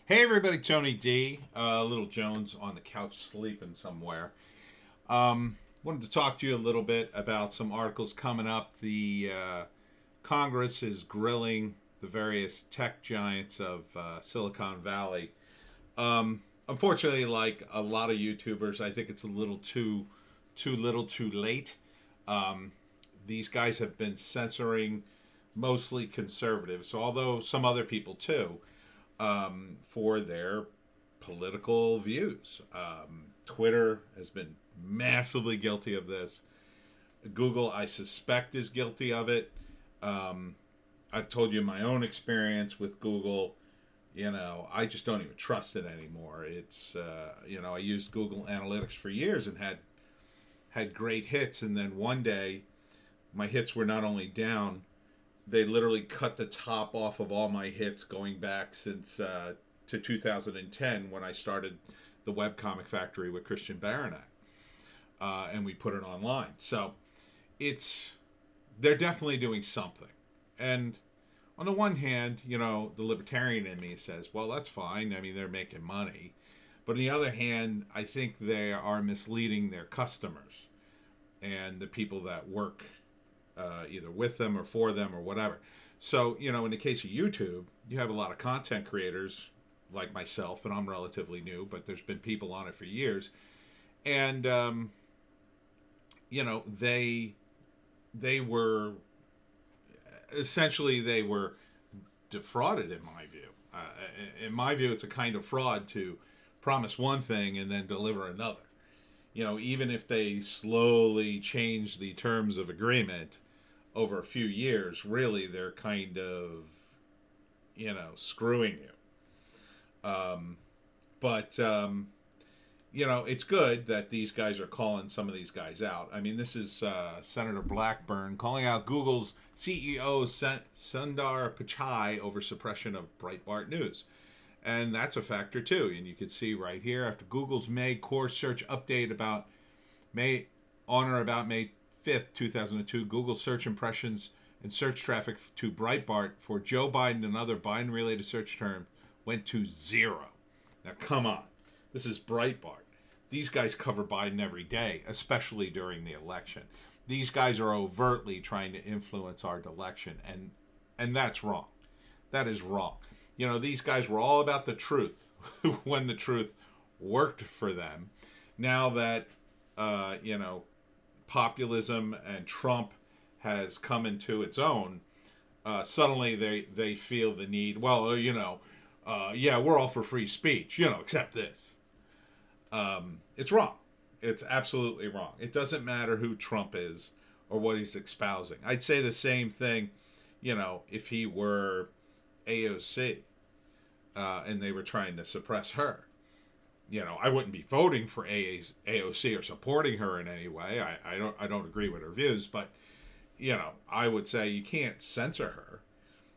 Hey everybody, Tony D. Little Jones on the couch sleeping somewhere. Wanted to talk to you a little bit about some articles coming up. The Congress is grilling the various tech giants of Silicon Valley. Unfortunately, like a lot of YouTubers, I think it's a little too little, too late. Um, these guys have been censoring mostly conservatives, so although some other people too, for their political views. Twitter has been massively guilty of this. Google, I suspect, is guilty of it. Um, I've told you my own experience with Google. I just don't even trust it anymore. I used Google Analytics for years and had great hits, and then one day my hits were not only down, they literally cut the top off of all my hits going back since to 2010 when I started the webcomic factory with Christian Baranek, and we put it online. So it's they're definitely doing something. And on the one hand, the libertarian in me says, well, that's fine. I mean, they're making money. But on the other hand, I think they are misleading their customers and the people that work either with them or for them or whatever. So, in the case of YouTube, you have a lot of content creators like myself, and I'm relatively new, but there's been people on it for years. And, they were essentially they were defrauded in my view. In my view, it's a kind of fraud to promise one thing and then deliver another. Even if they slowly change the terms of agreement over a few years, really they're kind of, screwing you. But it's good that these guys are calling some of these guys out. I mean, this is Senator Blackburn calling out Google's CEO Sundar Pichai over suppression of Breitbart News. And that's a factor too. And you can see right here after Google's May core search update about May on or about May 5th, 2002, Google search impressions and search traffic to Breitbart for Joe Biden and other Biden related search terms went to zero. Now, come on. This is Breitbart. These guys cover Biden every day, especially during the election. These guys are overtly trying to influence our election, and that's wrong. That is wrong. These guys were all about the truth when the truth worked for them. Now that, populism and Trump has come into its own, suddenly they feel the need. Well, yeah, we're all for free speech, except this. It's wrong. It's absolutely wrong. It doesn't matter who Trump is or what he's espousing. I'd say the same thing, if he were AOC and they were trying to suppress her. I wouldn't be voting for AOC or supporting her in any way. I don't agree with her views, but I would say you can't censor her,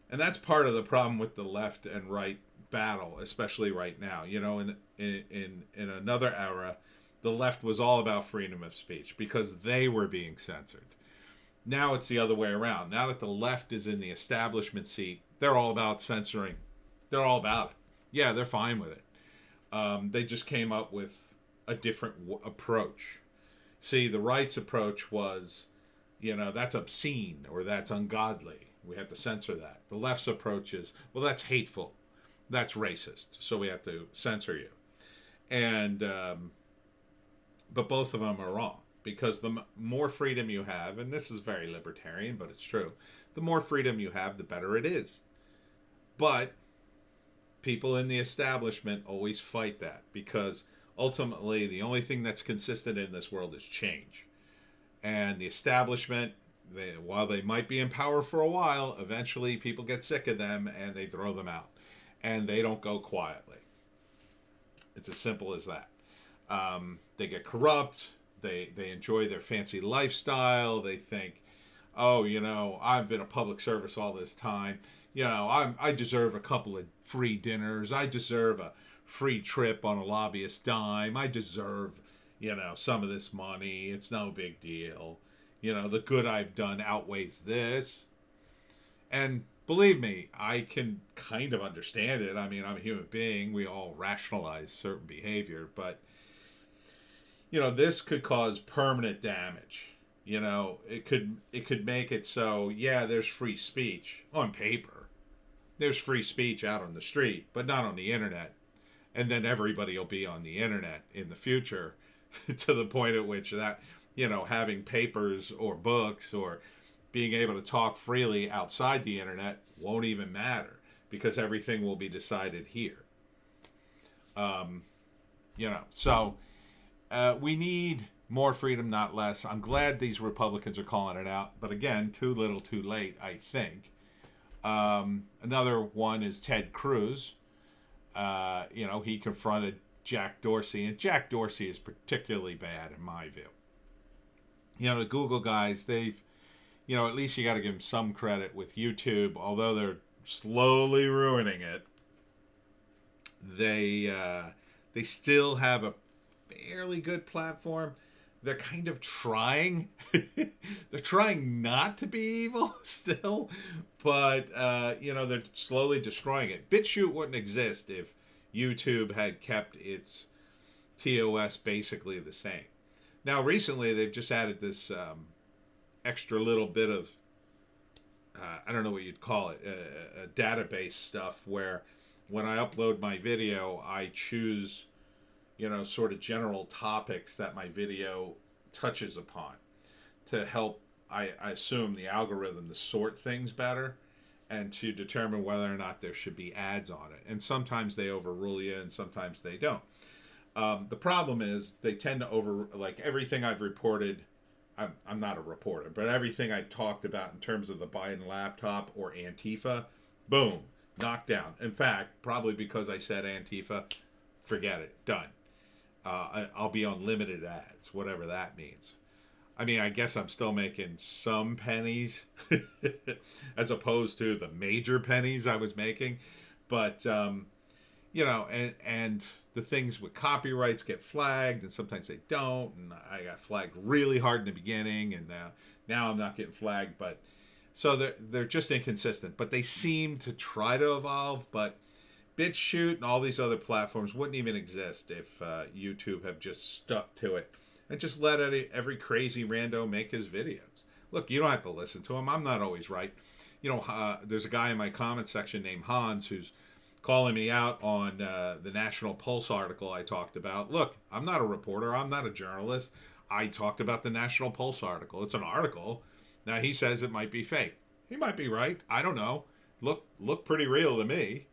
and that's part of the problem with the left and right battle, especially right now. In another era, the left was all about freedom of speech because they were being censored. Now it's the other way around. Now that the left is in the establishment seat, they're all about censoring. They're all about it. Yeah, they're fine with it. They just came up with a different approach. See, the right's approach was, that's obscene or that's ungodly. We have to censor that. The left's approach is, well, that's hateful. That's racist. So we have to censor you. And, but both of them are wrong because the more freedom you have, and this is very libertarian, but it's true, the more freedom you have, the better it is. But people in the establishment always fight that because ultimately the only thing that's consistent in this world is change. And the establishment, while they might be in power for a while, eventually people get sick of them and they throw them out. And they don't go quietly. It's as simple as that. They get corrupt. They enjoy their fancy lifestyle. They think, oh, I've been a public service all this time. I deserve a couple of free dinners. I deserve a free trip on a lobbyist dime. I deserve, some of this money. It's no big deal. The good I've done outweighs this. And believe me, I can kind of understand it. I mean, I'm a human being. We all rationalize certain behavior, but this could cause permanent damage. It could make it so, yeah, there's free speech on paper. There's free speech out on the street, but not on the internet. And then everybody will be on the internet in the future to the point at which that, having papers or books or being able to talk freely outside the internet won't even matter because everything will be decided here. So we need more freedom, not less. I'm glad these Republicans are calling it out, but again, too little, too late, I think. Another one is Ted Cruz. He confronted Jack Dorsey, and Jack Dorsey is particularly bad in my view. The Google guys, they've, at least you got to give them some credit with YouTube, although they're slowly ruining it. They still have a fairly good platform. They're kind of trying. They're trying not to be evil still, but they're slowly destroying it. BitChute wouldn't exist if YouTube had kept its TOS basically the same. Now, recently they've just added this extra little bit of I don't know what you'd call it, a database stuff where when I upload my video, I choose sort of general topics that my video touches upon to help, I assume, the algorithm to sort things better and to determine whether or not there should be ads on it. And sometimes they overrule you and sometimes they don't. The problem is they tend to like everything I've reported. I'm not a reporter, but everything I've talked about in terms of the Biden laptop or Antifa, boom, knocked down. In fact, probably because I said Antifa, forget it, done. I'll be on limited ads, whatever that means. I mean, I guess I'm still making some pennies as opposed to the major pennies I was making. But, and the things with copyrights get flagged and sometimes they don't. And I got flagged really hard in the beginning and now I'm not getting flagged. But so they're just inconsistent. But they seem to try to evolve. But BitChute and all these other platforms wouldn't even exist if YouTube have just stuck to it and just let every crazy rando make his videos. Look, you don't have to listen to him. I'm not always right. There's a guy in my comment section named Hans who's calling me out on the National Pulse article I talked about. Look, I'm not a reporter. I'm not a journalist. I talked about the National Pulse article. It's an article. Now, he says it might be fake. He might be right. I don't know. Look pretty real to me.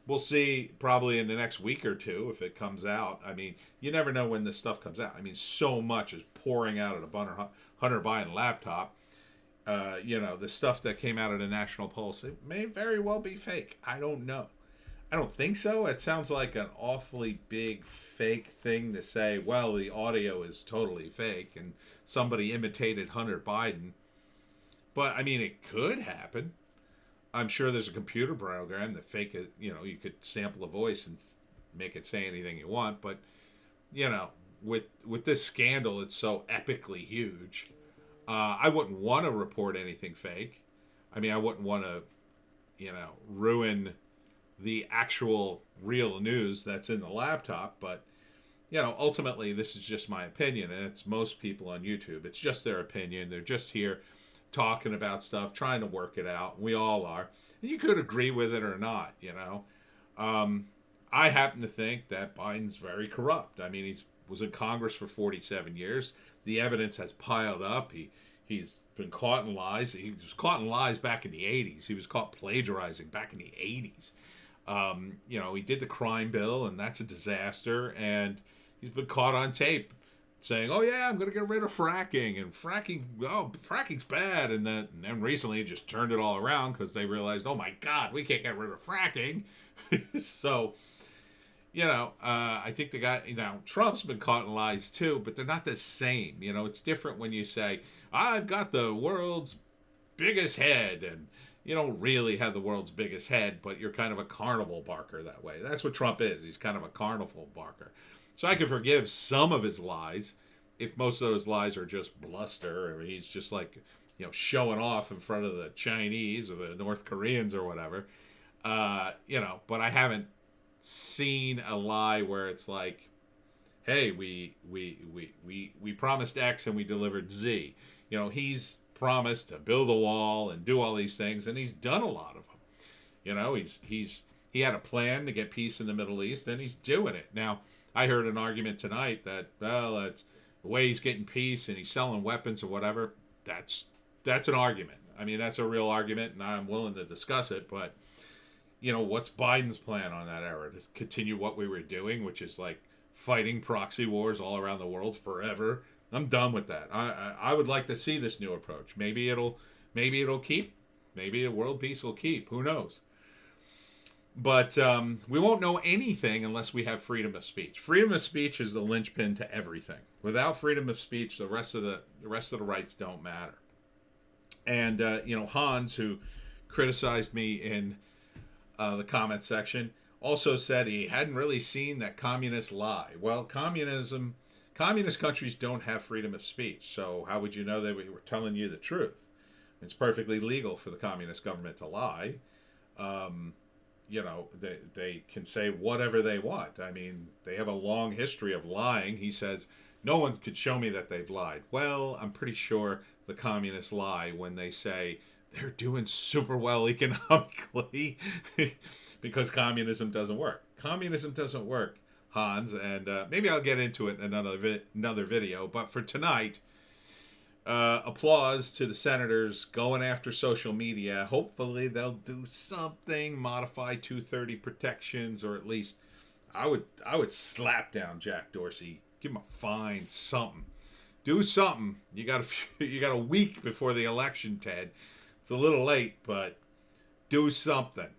We'll see probably in the next week or two if it comes out. I mean, you never know when this stuff comes out. I mean, so much is pouring out of the Hunter Biden laptop. The stuff that came out of the National Pulse, it may very well be fake. I don't know. I don't think so. It sounds like an awfully big fake thing to say, well, the audio is totally fake and somebody imitated Hunter Biden. But, I mean, it could happen. I'm sure there's a computer program that fake it. You could sample a voice and make it say anything you want. But, with this scandal, it's so epically huge. I wouldn't want to report anything fake. I mean, I wouldn't want to, ruin the actual real news that's in the laptop. But, ultimately, this is just my opinion. And it's most people on YouTube. It's just their opinion. They're just here talking about stuff, trying to work it out. We all are. And you could agree with it or not, I happen to think that Biden's very corrupt. I mean, he was in Congress for 47 years. The evidence has piled up. He's been caught in lies. He was caught in lies back in the 80s. He was caught plagiarizing back in the 80s. He did the crime bill, and that's a disaster. And he's been caught on tape saying, oh, yeah, I'm going to get rid of fracking. And fracking's bad. And then recently just turned it all around because they realized, oh, my God, we can't get rid of fracking. So, I think the guy, Trump's been caught in lies too, but they're not the same. It's different when you say, I've got the world's biggest head, and you don't really have the world's biggest head, but you're kind of a carnival barker that way. That's what Trump is. He's kind of a carnival barker. So I can forgive some of his lies if most of those lies are just bluster, or he's just like showing off in front of the Chinese or the North Koreans or whatever. But I haven't seen a lie where it's like, hey, we promised X and we delivered Z. He's promised to build a wall and do all these things, and he's done a lot of them. He had a plan to get peace in the Middle East, and he's doing it. Now, I heard an argument tonight that, well, that's the way he's getting peace and he's selling weapons or whatever. That's an argument. I mean, that's a real argument, and I'm willing to discuss it. But what's Biden's plan on that era? To continue what we were doing, which is like fighting proxy wars all around the world forever. I'm done with that. I would like to see this new approach. Maybe it'll keep. Maybe the world peace will keep. Who knows? But we won't know anything unless we have freedom of speech. Freedom of speech is the linchpin to everything. Without freedom of speech, the rest of the rights don't matter. And Hans, who criticized me in the comment section, also said he hadn't really seen that communists lie. Well, communist countries don't have freedom of speech. So how would you know they were telling you the truth? It's perfectly legal for the communist government to lie. They can say whatever they want. I mean, they have a long history of lying. He says, no one could show me that they've lied. Well, I'm pretty sure the communists lie when they say they're doing super well economically because communism doesn't work. Communism doesn't work, Hans, and maybe I'll get into it in another video. But for tonight, applause to the senators going after social media. Hopefully they'll do something, modify 230 protections, or at least I would slap down Jack Dorsey, give him a fine, something. Do something. You got a week before the election, Ted. It's a little late, but do something.